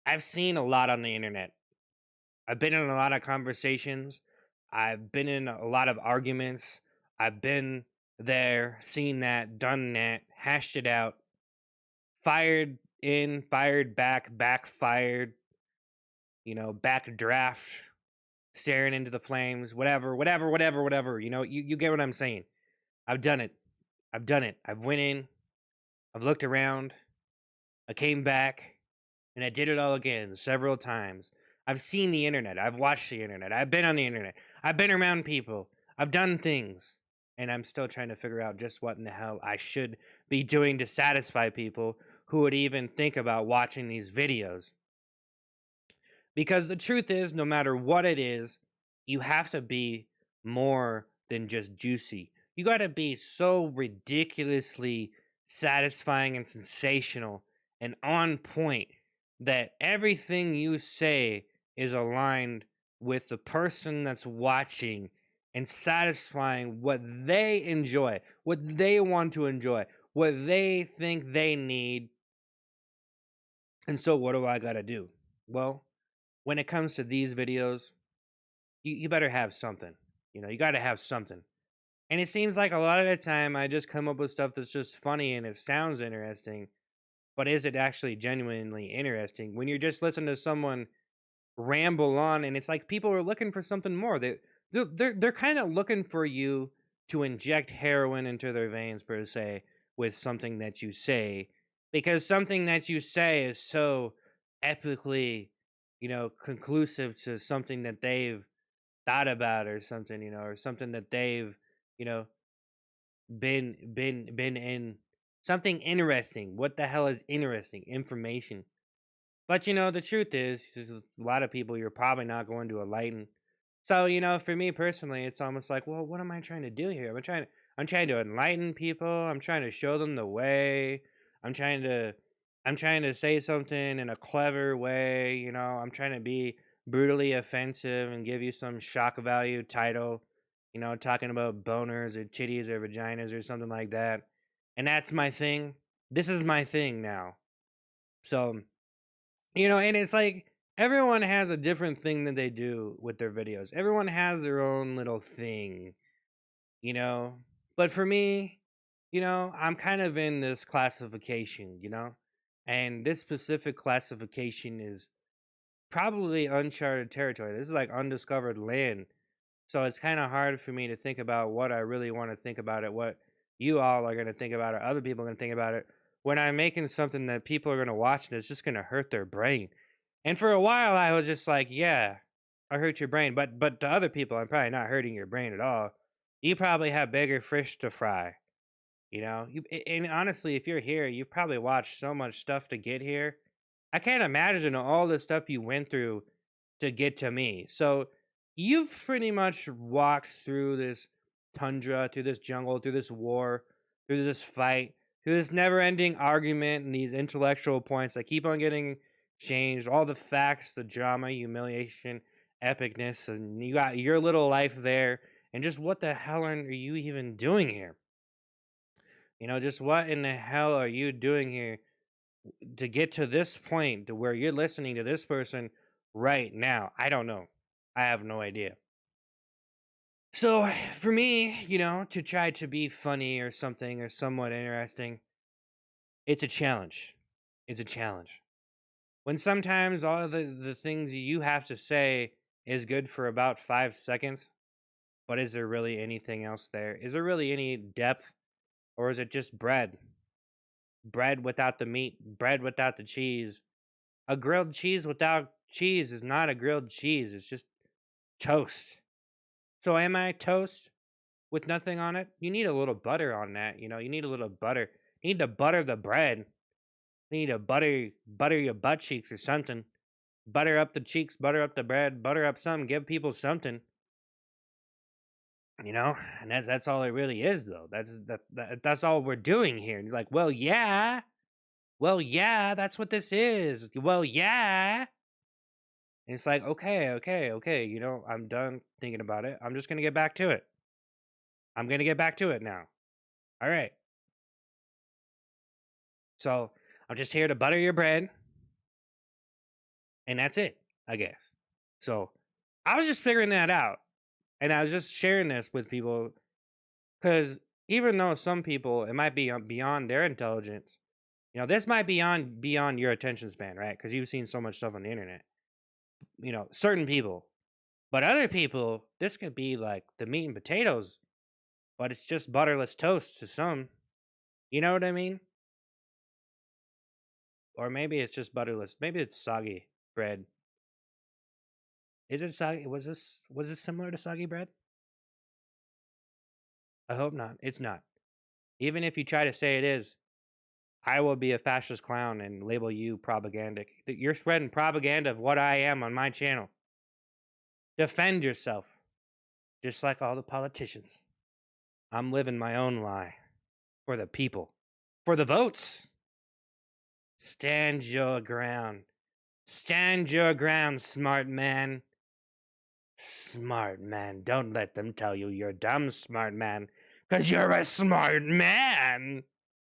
I've seen a lot on the internet. I've been in a lot of conversations. I've been in a lot of arguments. I've been there, seen that, done that, hashed it out, fired in, fired back, backfired, back draft, staring into the flames, whatever. You get what I'm saying. I've done it. I've done it. I've went in, I've looked around, I came back, and I did it all again several times. I've seen the internet. I've watched the internet. I've been on the internet. I've been around people. I've done things. And I'm still trying to figure out just what in the hell I should be doing to satisfy people who would even think about watching these videos. Because the truth is, no matter what it is, you have to be more than just juicy. You got to be so ridiculously satisfying and sensational and on point that everything you say is aligned with the person that's watching and satisfying what they enjoy, what they want to enjoy, what they think they need. And so, what do I got to do? Well, when it comes to these videos, you better have something. You got to have something. And it seems like a lot of the time I just come up with stuff that's just funny and it sounds interesting, but is it actually genuinely interesting when you're just listening to someone ramble on? And it's like people are looking for something more. They're kind of looking for you to inject heroin into their veins per se with something that you say, because something that you say is so epically, conclusive to something that they've thought about or something, or something that they've, you know, been in something interesting. What the hell is interesting? Information. But the truth is a lot of people you're probably not going to enlighten. So, for me personally, it's almost like, well, what am I trying to do here? I'm trying to enlighten people. I'm trying to show them the way. I'm trying to I'm trying to say something in a clever way, I'm trying to be brutally offensive and give you some shock value title, talking about boners or titties or vaginas or something like that. And that's my thing. This is my thing now. So, and it's like everyone has a different thing that they do with their videos. Everyone has their own little thing, you know. But for me, I'm kind of in this classification, and this specific classification is probably uncharted territory. This is like undiscovered land. So it's kind of hard for me to think about what I really want to think about it, what you all are going to think about it, other people are going to think about it, when I'm making something that people are going to watch and it's just going to hurt their brain. And for a while, I was just like, yeah, I hurt your brain. But to other people, I'm probably not hurting your brain at all. You probably have bigger fish to fry. And honestly, if you're here, you've probably watched so much stuff to get here. I can't imagine all the stuff you went through to get to me. So you've pretty much walked through this tundra, through this jungle, through this war, through this fight, through this never ending argument and these intellectual points that keep on getting changed, all the facts, the drama, humiliation, epicness, and you got your little life there. And just what the hell are you even doing here? Just what in the hell are you doing here to get to this point to where you're listening to this person right now? I don't know. I have no idea. So for me, to try to be funny or something or somewhat interesting, it's a challenge. It's a challenge. When sometimes all of the things you have to say is good for about 5 seconds, but is there really anything else there? Is there really any depth? Or is it just bread? Bread without the meat, bread without the cheese. A grilled cheese without cheese is not a grilled cheese, it's just toast. So am I toast with nothing on it? You need a little butter on that, you need a little butter. You need to butter the bread. You need to butter your butt cheeks or something. Butter up the cheeks, butter up the bread, butter up something, give people something, and that's all it really is though. That's all we're doing here. And you're like, well, yeah. Well, yeah, that's what this is. Well, yeah. And it's like, okay. I'm done thinking about it. I'm just going to get back to it. I'm going to get back to it now. All right. So I'm just here to butter your bread, and that's it, I guess. So I was just figuring that out, and I was just sharing this with people because even though some people it might be beyond their intelligence, this might be beyond your attention span, right? Because you've seen so much stuff on the internet. Certain people, but other people, this could be like the meat and potatoes, but it's just butterless toast to some. You know what I mean? Or maybe it's just butterless. Maybe it's soggy bread. Is it soggy? Was this similar to soggy bread? I hope not. It's not. Even if you try to say it is, I will be a fascist clown and label you propagandic. You're spreading propaganda of what I am on my channel. Defend yourself, just like all the politicians. I'm living my own lie for the people, for the votes. Stand your ground. Stand your ground, smart man. Smart man. Don't let them tell you you're dumb, smart man, because you're a smart man.